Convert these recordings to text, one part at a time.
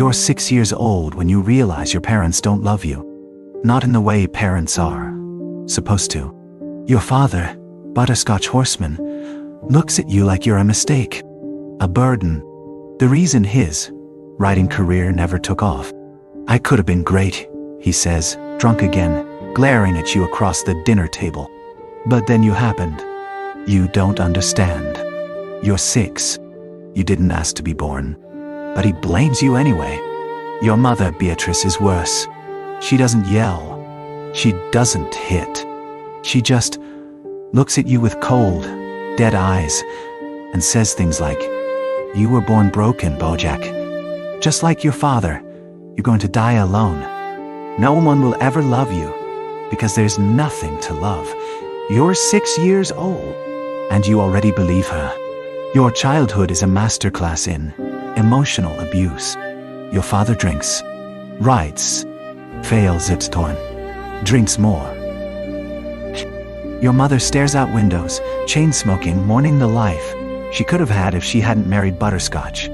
You're 6 years old when you realize your parents don't love you. Not in the way parents are supposed to. Your father, Bojack Horseman, looks at you like you're a mistake, a burden. The reason his writing career never took off. I could have been great, he says, drunk again, glaring at you across the dinner table. But then you happened. You don't understand. You're 6. You didn't ask to be born. But he blames you anyway. Your mother, Beatrice, is worse. She doesn't yell. She doesn't hit. She just looks at you with cold, dead eyes and says things like, "You were born broken, Bojack. Just like your father, you're going to die alone. No one will ever love you because there's nothing to love. You're 6 years old and you already believe her. Your childhood is a masterclass in emotional abuse. Your father drinks, writes, fails at torn, drinks more. Your mother stares out windows, chain-smoking, mourning the life she could have had if she hadn't married Butterscotch.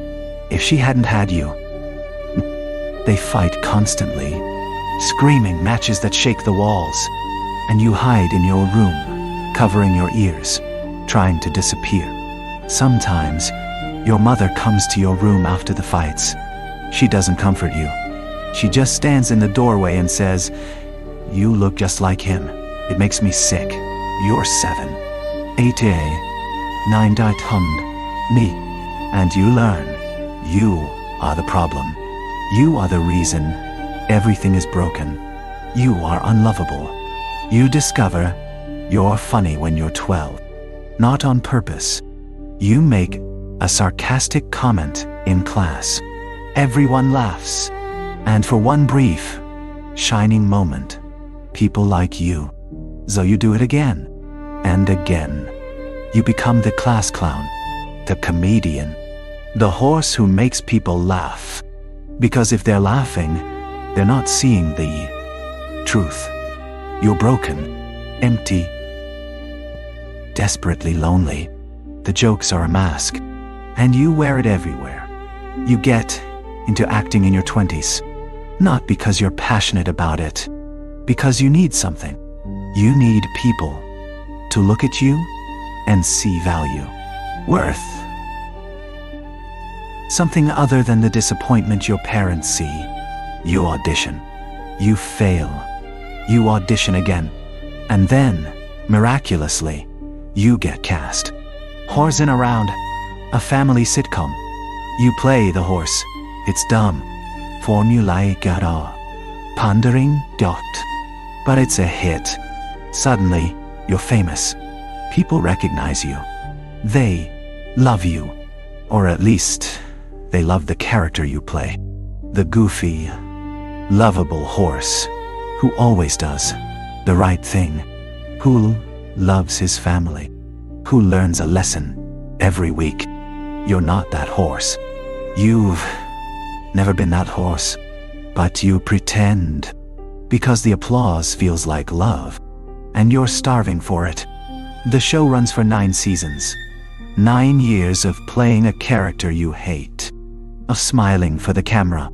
If she hadn't had you. They fight constantly, screaming matches that shake the walls, and you hide in your room, covering your ears, trying to disappear. Sometimes, your mother comes to your room after the fights. She doesn't comfort you. She just stands in the doorway and says, "You look just like him. It makes me sick. You're 7. 8 9 tund me." And you learn, you are the problem. You are the reason everything is broken. You are unlovable. You discover you're funny when you're 12. Not on purpose. You make a sarcastic comment in class. Everyone laughs. And for one brief, shining moment, people like you. So you do it again and again. You become the class clown, the comedian, the horse who makes people laugh. Because if they're laughing, they're not seeing the truth. You're broken, empty, desperately lonely. The jokes are a mask, and you wear it everywhere. You get into acting in your 20s, not because you're passionate about it, because you need something. You need people to look at you and see value, worth. Something other than the disappointment your parents see. You audition. You fail. You audition again. And then, miraculously, you get cast. Horsing around, a family sitcom. You play the horse. It's dumb. Formulae gara. Pondering dot. But it's a hit. Suddenly, you're famous. People recognize you. They love you. Or at least, they love the character you play. The goofy, lovable horse who always does the right thing, who loves his family, who learns a lesson every week. You're not that horse. You've never been that horse, but you pretend because the applause feels like love, and you're starving for it. The show runs for 9 seasons. 9 years of playing a character you hate, of smiling for the camera,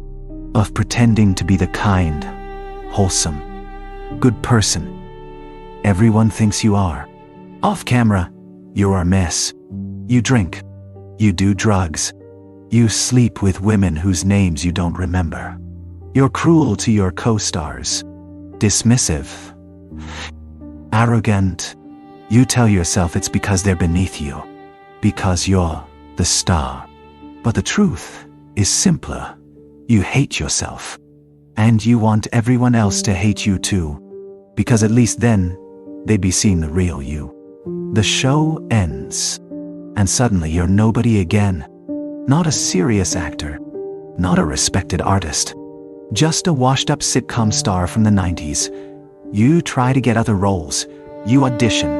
of pretending to be the kind, wholesome, good person everyone thinks you are. Off camera, you're a mess. You drink. You do drugs. You sleep with women whose names you don't remember. You're cruel to your co-stars. Dismissive. Arrogant. You tell yourself it's because they're beneath you. Because you're the star. But the truth is simpler. You hate yourself. And you want everyone else to hate you too. Because at least then, they'd be seeing the real you. The show ends. And suddenly you're nobody again. Not a serious actor. Not a respected artist. Just a washed-up sitcom star from the 90s. You try to get other roles. You audition.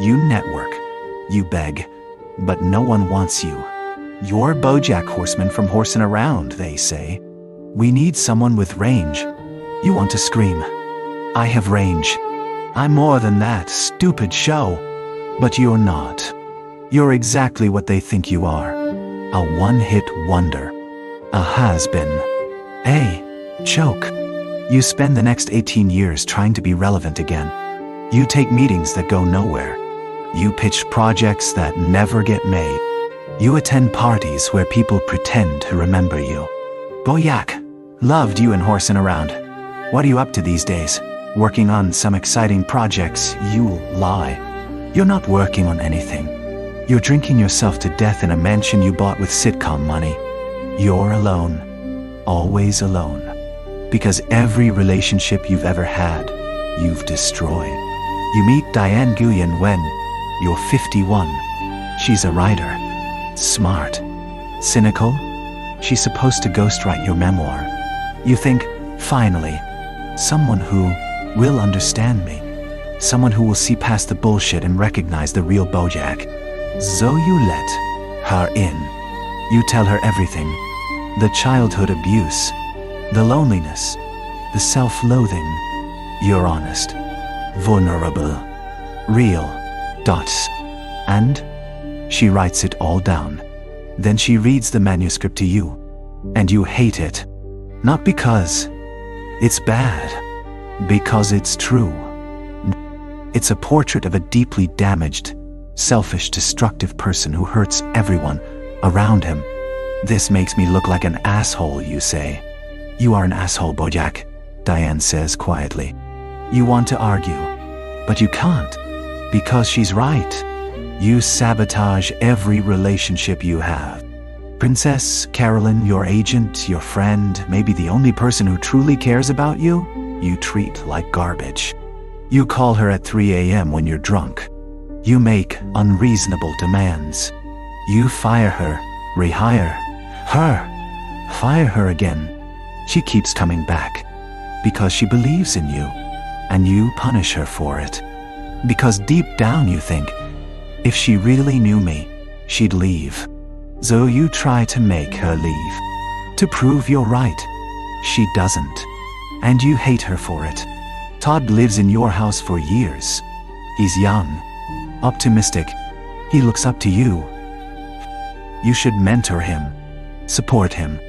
You network. You beg. But no one wants you. You're Bojack Horseman from Horsing Around, they say. We need someone with range. You want to scream. I have range. I'm more than that stupid show. But you're not. You're exactly what they think you are. A one-hit wonder. A has-been. Choke. You spend the next 18 years trying to be relevant again. You take meetings that go nowhere. You pitch projects that never get made. You attend parties where people pretend to remember you. Bojack, loved you and horsing around. What are you up to these days? Working on some exciting projects? You lie. You're not working on anything. You're drinking yourself to death in a mansion you bought with sitcom money. You're alone. Always alone. Because every relationship you've ever had, you've destroyed. You meet Diane Nguyen when you're 51. She's a writer. Smart. Cynical. She's supposed to ghostwrite your memoir. You think, finally, someone who will understand me. Someone who will see past the bullshit and recognize the real Bojack. So you let her in. You tell her everything. The childhood abuse. The loneliness. The self-loathing. You're honest. Vulnerable. Real. Dots. And she writes it all down. Then she reads the manuscript to you. And you hate it. Not because it's bad. Because it's true. It's a portrait of a deeply damaged, selfish, destructive person who hurts everyone around him. This makes me look like an asshole, you say. You are an asshole, Bojack, Diane says quietly. You want to argue, but you can't, because she's right. You sabotage every relationship you have. Princess, Carolyn, your agent, your friend, maybe the only person who truly cares about you, you treat like garbage. You call her at 3 a.m. when you're drunk. You make unreasonable demands. You fire her, rehire her, fire her again. She keeps coming back because she believes in you, and you punish her for it. Because deep down you think, if she really knew me, she'd leave. So you try to make her leave. To prove you're right. She doesn't. And you hate her for it. Todd lives in your house for years. He's young, optimistic. He looks up to you. You should mentor him, support him,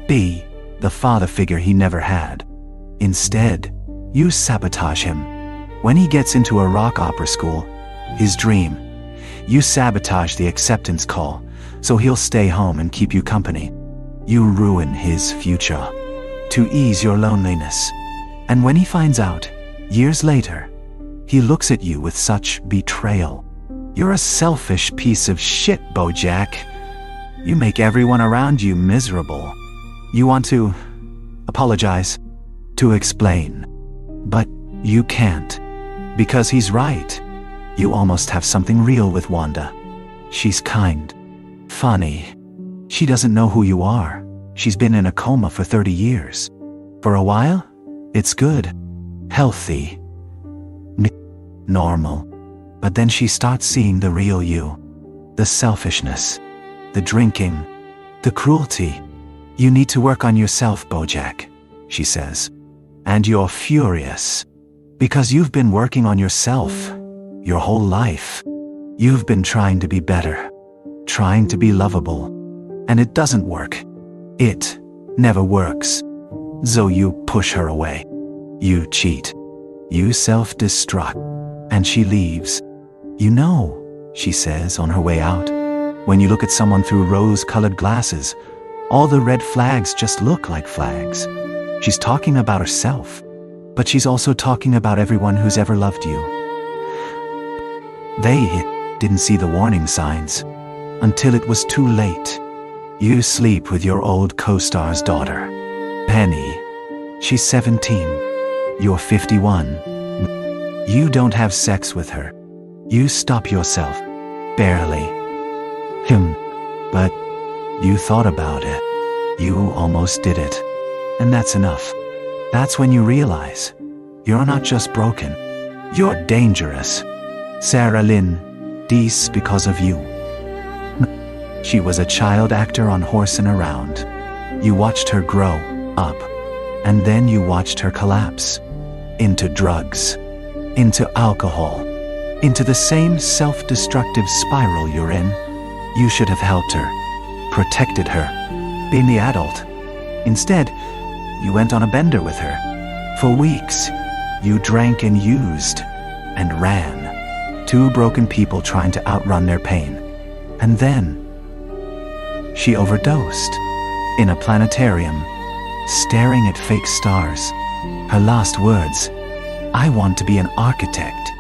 be the father figure he never had. Instead, you sabotage him. When he gets into a rock opera school, his dream, you sabotage the acceptance call so he'll stay home and keep you company. You ruin his future to ease your loneliness. And when he finds out, years later, he looks at you with such betrayal. You're a selfish piece of shit, Bojack. You make everyone around you miserable. You want to apologize, to explain. But you can't. Because he's right. You almost have something real with Wanda. She's kind, funny. She doesn't know who you are. She's been in a coma for 30 years. For a while, it's good, healthy, normal. But then she starts seeing the real you. The selfishness, the drinking, the cruelty. You need to work on yourself, Bojack, she says. And you're furious. Because you've been working on yourself your whole life. You've been trying to be better, trying to be lovable. And it doesn't work. It never works. So you push her away. You cheat. You self-destruct. And she leaves. You know, she says on her way out, when you look at someone through rose-colored glasses, all the red flags just look like flags. She's talking about herself, but she's also talking about everyone who's ever loved you. They didn't see the warning signs until it was too late. You sleep with your old co-star's daughter, Penny. She's 17. You're 51. You don't have sex with her. You stop yourself. Barely. But you thought about it. You almost did it. And that's enough. That's when you realize you're not just broken. You're dangerous. Sarah Lynn, Deese because of you. She was a child actor on Horsin' Around. You watched her grow up, and then you watched her collapse. Into drugs, into alcohol, into the same self-destructive spiral you're in. You should have helped her, protected her, been the adult. Instead, You went on a bender with her. For weeks, you drank and used and ran. Two broken people trying to outrun their pain. And then, she overdosed in a planetarium, staring at fake stars. Her last words, "I want to be an architect."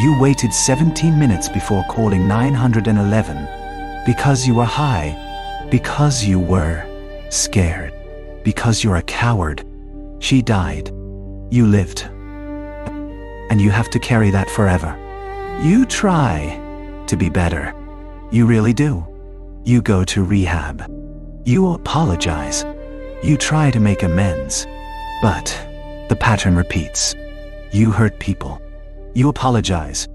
You waited 17 minutes before calling 911 because you were high, because you were scared, because you're a coward. She died. You lived. And you have to carry that forever. You try to be better. You really do. You go to rehab. You apologize. You try to make amends. But the pattern repeats. You hurt people. You apologize.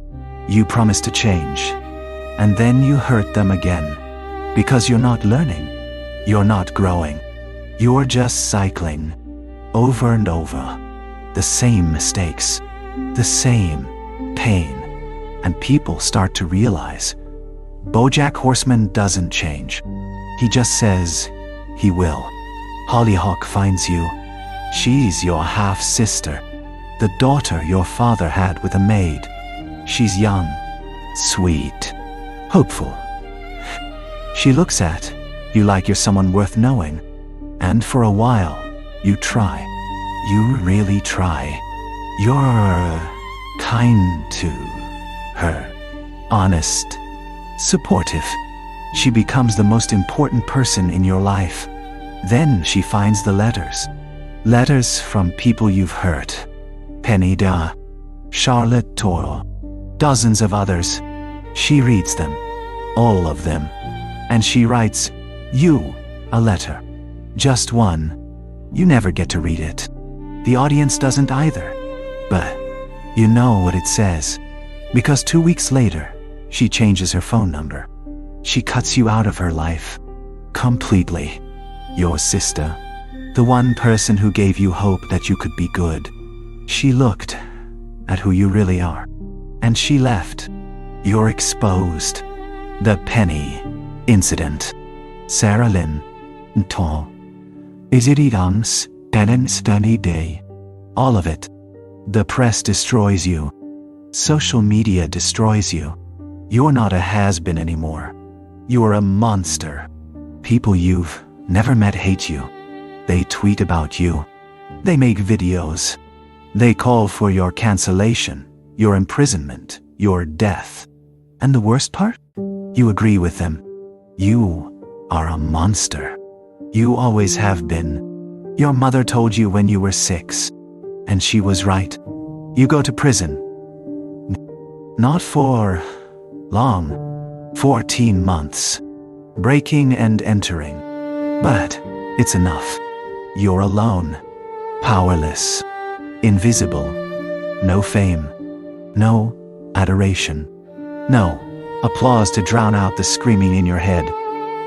You promise to change. And then you hurt them again. Because you're not learning. You're not growing. You're just cycling. Over and over. The same mistakes. The same pain. And people start to realize Bojack Horseman doesn't change. He just says he will. Hollyhock finds you. She's your half-sister. The daughter your father had with a maid. She's young, sweet, hopeful. She looks at you like you're someone worth knowing. And for a while, you try. You really try. You're kind to her. Honest. Supportive. She becomes the most important person in your life. Then she finds the letters. Letters from people you've hurt. Penny Da, Charlotte Toro, dozens of others. She reads them. All of them. And she writes you a letter. Just one. You never get to read it. The audience doesn't either. But you know what it says. Because 2 weeks later, she changes her phone number. She cuts you out of her life. Completely. Your sister. The one person who gave you hope that you could be good. She looked at who you really are. And she left. You're exposed. The Penny incident. Sarah Lynn. Tall. Is it Idams? Denen Stunny Day. All of it. The press destroys you. Social media destroys you. You're not a has-been anymore. You're a monster. People you've never met hate you. They tweet about you. They make videos. They call for your cancellation, your imprisonment, your death. And the worst part? You agree with them. You are a monster. You always have been. Your mother told you when you were 6. And she was right. You go to prison. Not for long. 14 months. Breaking and entering. But it's enough. You're alone. Powerless. Invisible. No fame. No adoration. No applause to drown out the screaming in your head.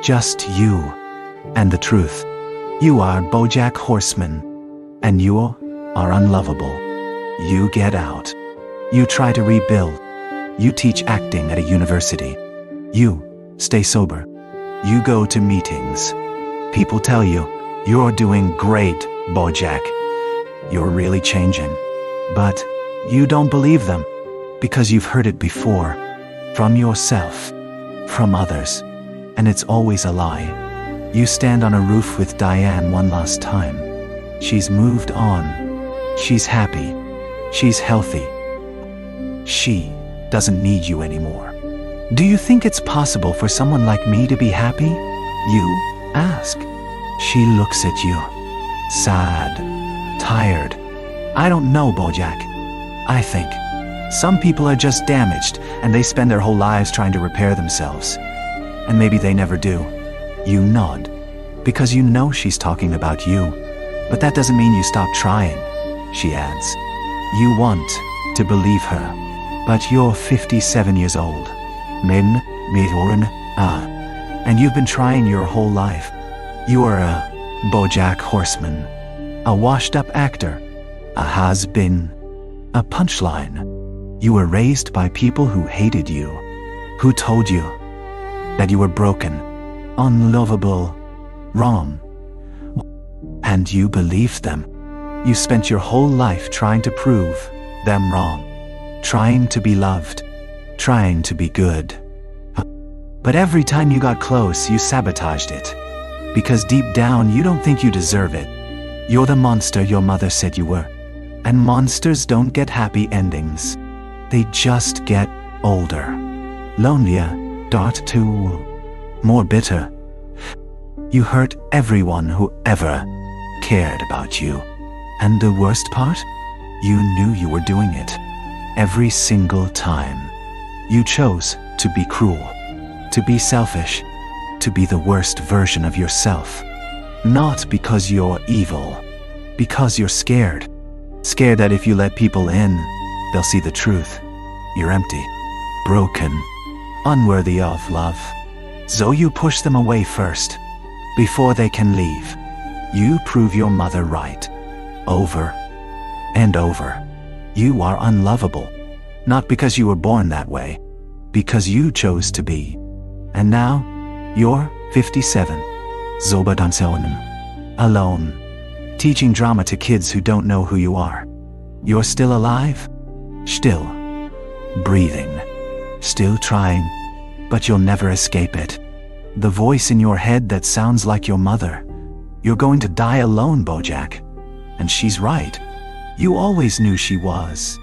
Just you. And the truth. You are Bojack Horseman. And you are unlovable. You get out. You try to rebuild. You teach acting at a university. You stay sober. You go to meetings. People tell you, you're doing great, Bojack. You're really changing. But you don't believe them because you've heard it before. From yourself. From others. And it's always a lie. You stand on a roof with Diane one last time. She's moved on. She's happy. She's healthy. She doesn't need you anymore. Do you think it's possible for someone like me to be happy? You ask. She looks at you. Sad. Tired. I don't know, Bojack. I think some people are just damaged and they spend their whole lives trying to repair themselves. And maybe they never do. You nod. Because you know she's talking about you. But that doesn't mean you stop trying, she adds. You want to believe her. But you're 57 years old. Men, Midorn, and you've been trying your whole life. You are a Bojack Horseman. A washed-up actor. A has-been. A punchline. You were raised by people who hated you. Who told you that you were broken, unlovable, wrong. And you believed them. You spent your whole life trying to prove them wrong, trying to be loved, trying to be good. But every time you got close, you sabotaged it. Because deep down, you don't think you deserve it. You're the monster your mother said you were. And monsters don't get happy endings. They just get older, lonelier, too, more bitter. You hurt everyone who ever cared about you. And the worst part? You knew you were doing it. Every single time. You chose to be cruel, to be selfish, to be the worst version of yourself. Not because you're evil, because you're scared. Scared that if you let people in, they'll see the truth. You're empty, broken, unworthy of love. So you push them away first, before they can leave. You prove your mother right, over and over. You are unlovable, not because you were born that way, because you chose to be. And now, you're 57, alone, teaching drama to kids who don't know who you are. You're still alive, still breathing, still trying, but you'll never escape it. The voice in your head that sounds like your mother. You're going to die alone, Bojack. And she's right. You always knew she was.